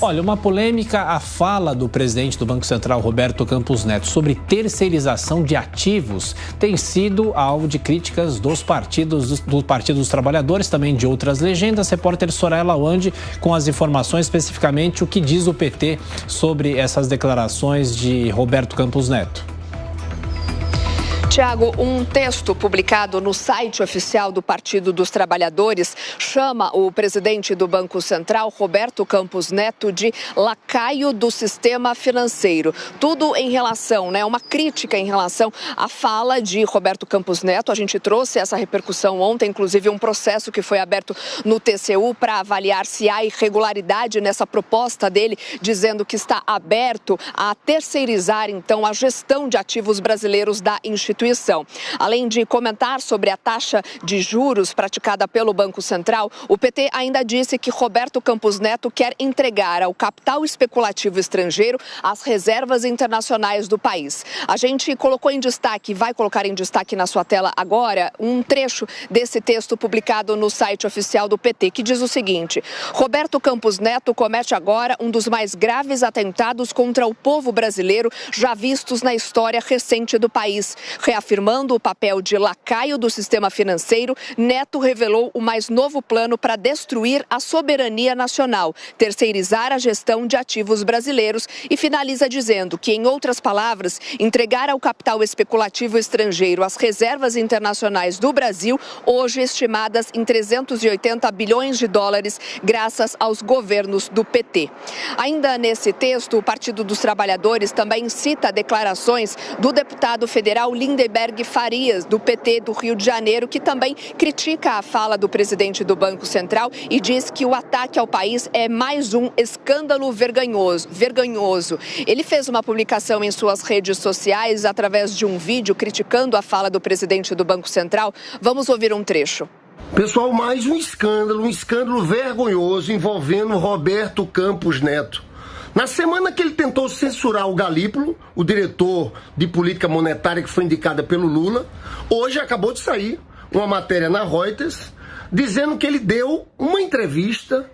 Olha, uma polêmica, a fala do presidente do Banco Central, Roberto Campos Neto, sobre terceirização de ativos tem sido alvo de críticas do Partido dos Trabalhadores, também de outras legendas. Repórter Soraya Lawande com as informações, especificamente o que diz o PT sobre essas declarações de Roberto Campos Neto. Tiago, um texto publicado no site oficial do Partido dos Trabalhadores chama o presidente do Banco Central, Roberto Campos Neto, de lacaio do sistema financeiro. Tudo em relação, uma crítica em relação à fala de Roberto Campos Neto. A gente trouxe essa repercussão ontem, inclusive um processo que foi aberto no TCU para avaliar se há irregularidade nessa proposta dele, dizendo que está aberto a terceirizar, então, a gestão de ativos brasileiros da instituição. Além de comentar sobre a taxa de juros praticada pelo Banco Central, o PT ainda disse que Roberto Campos Neto quer entregar ao capital especulativo estrangeiro as reservas internacionais do país. A gente colocou em destaque, vai colocar em destaque na sua tela agora, um trecho desse texto publicado no site oficial do PT, que diz o seguinte: Roberto Campos Neto comete agora um dos mais graves atentados contra o povo brasileiro já vistos na história recente do país. Reafirmando o papel de lacaio do sistema financeiro, Neto revelou o mais novo plano para destruir a soberania nacional, terceirizar a gestão de ativos brasileiros e finaliza dizendo que, em outras palavras, entregar ao capital especulativo estrangeiro as reservas internacionais do Brasil, hoje estimadas em 380 bilhões de dólares, graças aos governos do PT. Ainda nesse texto, o Partido dos Trabalhadores também cita declarações do deputado federal Lindenberg Farias, do PT do Rio de Janeiro, que também critica a fala do presidente do Banco Central e diz que o ataque ao país é mais um escândalo vergonhoso. Ele fez uma publicação em suas redes sociais através de um vídeo criticando a fala do presidente do Banco Central. Vamos ouvir um trecho. Pessoal, mais um escândalo vergonhoso envolvendo Roberto Campos Neto. Na semana que ele tentou censurar o Galípolo, o diretor de política monetária que foi indicada pelo Lula, hoje acabou de sair uma matéria na Reuters dizendo que ele deu uma entrevista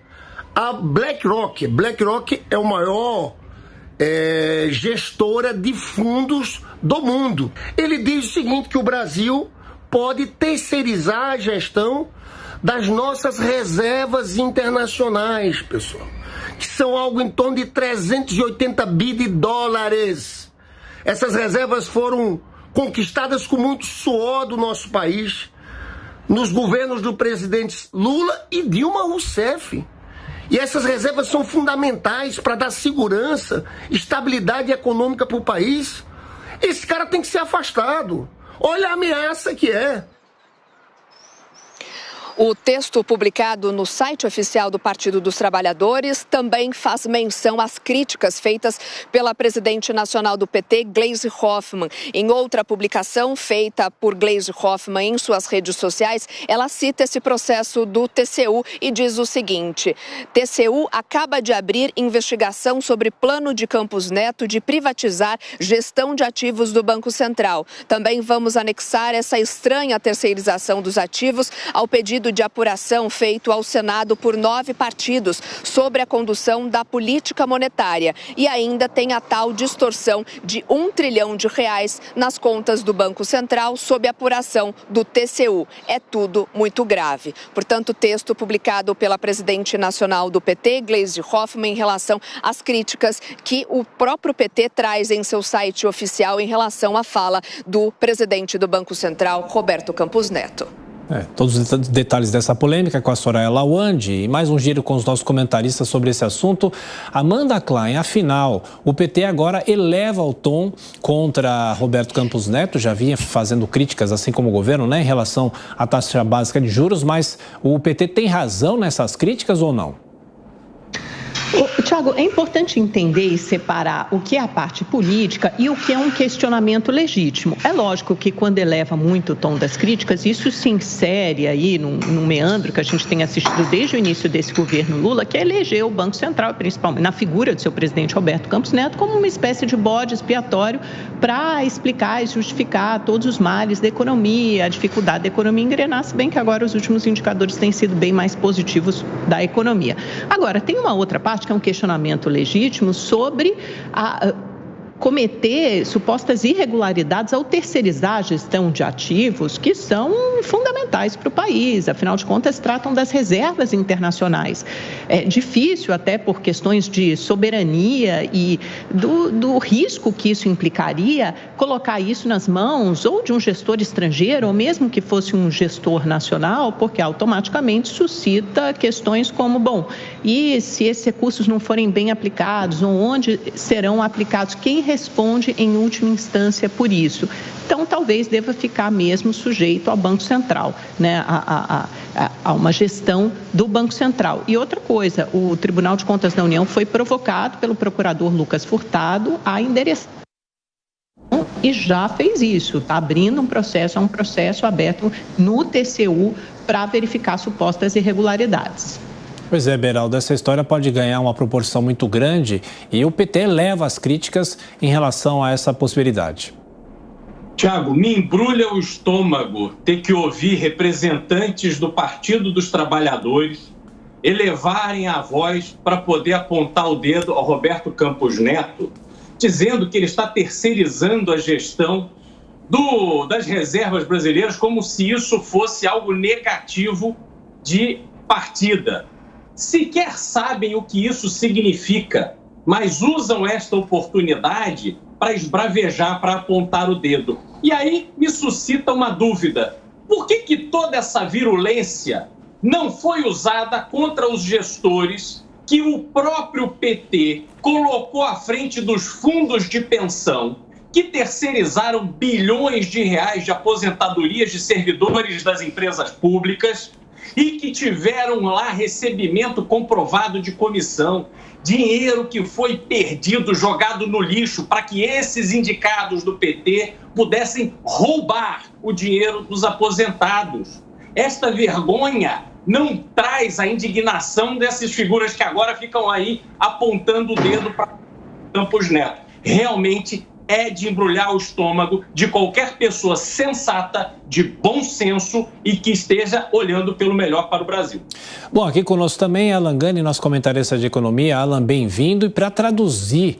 à BlackRock. BlackRock é o maior gestora de fundos do mundo. Ele diz o seguinte, que o Brasil pode terceirizar a gestão das nossas reservas internacionais, pessoal, que são algo em torno de 380 bi de dólares. Essas reservas foram conquistadas com muito suor do nosso país, nos governos do presidente Lula e Dilma Rousseff. E essas reservas são fundamentais para dar segurança, estabilidade econômica para o país. Esse cara tem que ser afastado. Olha a ameaça que é. O texto publicado no site oficial do Partido dos Trabalhadores também faz menção às críticas feitas pela presidente nacional do PT, Gleisi Hoffmann. Em outra publicação feita por Gleisi Hoffmann em suas redes sociais, ela cita esse processo do TCU e diz o seguinte: TCU acaba de abrir investigação sobre plano de Campos Neto de privatizar gestão de ativos do Banco Central. Também vamos anexar essa estranha terceirização dos ativos ao pedido de apuração feito ao Senado por 9 partidos sobre a condução da política monetária. E ainda tem a tal distorção de R$1 trilhão nas contas do Banco Central sob apuração do TCU. É tudo muito grave. Portanto, texto publicado pela presidente nacional do PT, Gleisi Hoffmann, em relação às críticas que o próprio PT traz em seu site oficial em relação à fala do presidente do Banco Central, Roberto Campos Neto. Todos os detalhes dessa polêmica com a Soraya Lawande e mais um giro com os nossos comentaristas sobre esse assunto. Amanda Klein, afinal, o PT agora eleva o tom contra Roberto Campos Neto, já vinha fazendo críticas, assim como o governo, em relação à taxa básica de juros, mas o PT tem razão nessas críticas ou não? Tiago, é importante entender e separar o que é a parte política e o que é um questionamento legítimo. É lógico que quando eleva muito o tom das críticas, isso se insere aí num meandro que a gente tem assistido desde o início desse governo Lula, que é eleger o Banco Central, principalmente na figura do seu presidente Roberto Campos Neto, como uma espécie de bode expiatório para explicar e justificar todos os males da economia, a dificuldade da economia engrenar, se bem que agora os últimos indicadores têm sido bem mais positivos da economia. Agora, tem uma outra parte acho que é um questionamento legítimo sobre cometer supostas irregularidades ao terceirizar a gestão de ativos que são fundamentais para o país. Afinal de contas, tratam das reservas internacionais. É difícil, até por questões de soberania e do risco que isso implicaria, colocar isso nas mãos ou de um gestor estrangeiro, ou mesmo que fosse um gestor nacional, porque automaticamente suscita questões como, bom, e se esses recursos não forem bem aplicados, ou onde serão aplicados, quem responde em última instância por isso. Então, talvez deva ficar mesmo sujeito ao Banco Central, né, a uma gestão do Banco Central. E outra coisa, o Tribunal de Contas da União foi provocado pelo procurador Lucas Furtado a endereçar e já fez isso, está abrindo um processo aberto no TCU para verificar supostas irregularidades. Pois é, Beraldo, essa história pode ganhar uma proporção muito grande e o PT leva as críticas em relação a essa possibilidade. Tiago, me embrulha o estômago ter que ouvir representantes do Partido dos Trabalhadores elevarem a voz para poder apontar o dedo ao Roberto Campos Neto, dizendo que ele está terceirizando a gestão das reservas brasileiras como se isso fosse algo negativo de partida. Sequer sabem o que isso significa, mas usam esta oportunidade para esbravejar, para apontar o dedo. E aí me suscita uma dúvida. Por que toda essa virulência não foi usada contra os gestores que o próprio PT colocou à frente dos fundos de pensão, que terceirizaram bilhões de reais de aposentadorias de servidores das empresas públicas e que tiveram lá recebimento comprovado de comissão, dinheiro que foi perdido, jogado no lixo, para que esses indicados do PT pudessem roubar o dinheiro dos aposentados. Esta vergonha não traz a indignação dessas figuras que agora ficam aí apontando o dedo para Campos Neto. Realmente é de embrulhar o estômago de qualquer pessoa sensata, de bom senso e que esteja olhando pelo melhor para o Brasil. Bom, aqui conosco também Alan Gani, nosso comentarista de economia. Alan, bem-vindo. E para traduzir,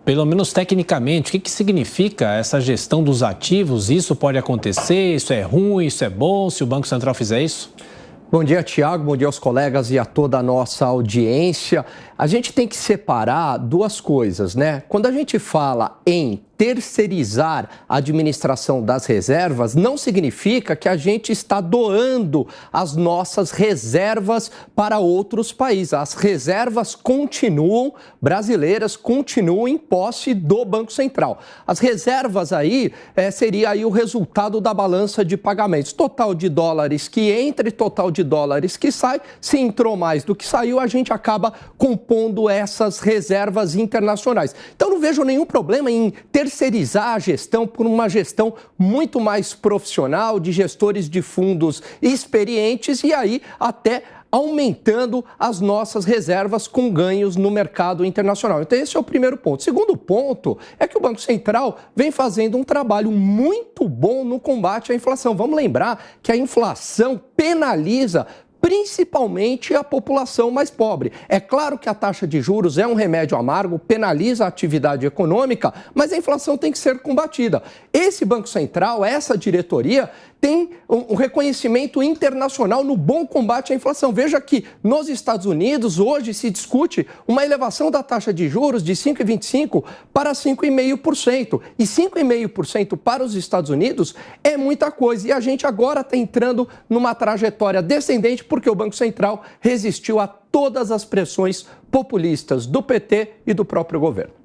pelo menos tecnicamente, o que significa essa gestão dos ativos? Isso pode acontecer? Isso é ruim? Isso é bom? Se o Banco Central fizer isso? Bom dia, Tiago. Bom dia aos colegas e a toda a nossa audiência. A gente tem que separar duas coisas, né? Quando a gente fala em terceirizar a administração das reservas, não significa que a gente está doando as nossas reservas para outros países. As reservas continuam brasileiras, continuam em posse do Banco Central. As reservas aí seria aí o resultado da balança de pagamentos. Total de dólares que entra e total de dólares que sai. Se entrou mais do que saiu, a gente acaba compondo essas reservas internacionais. Então, não vejo nenhum problema em terceirizar a gestão por uma gestão muito mais profissional, de gestores de fundos experientes e aí até aumentando as nossas reservas com ganhos no mercado internacional. Então, esse é o primeiro ponto. O segundo ponto é que o Banco Central vem fazendo um trabalho muito bom no combate à inflação. Vamos lembrar que a inflação penaliza principalmente a população mais pobre. É claro que a taxa de juros é um remédio amargo, penaliza a atividade econômica, mas a inflação tem que ser combatida. Esse Banco Central, essa diretoria, tem um reconhecimento internacional no bom combate à inflação. Veja que nos Estados Unidos, hoje se discute uma elevação da taxa de juros de 5,25% para 5,5%. E 5,5% para os Estados Unidos é muita coisa. E a gente agora está entrando numa trajetória descendente porque o Banco Central resistiu a todas as pressões populistas do PT e do próprio governo.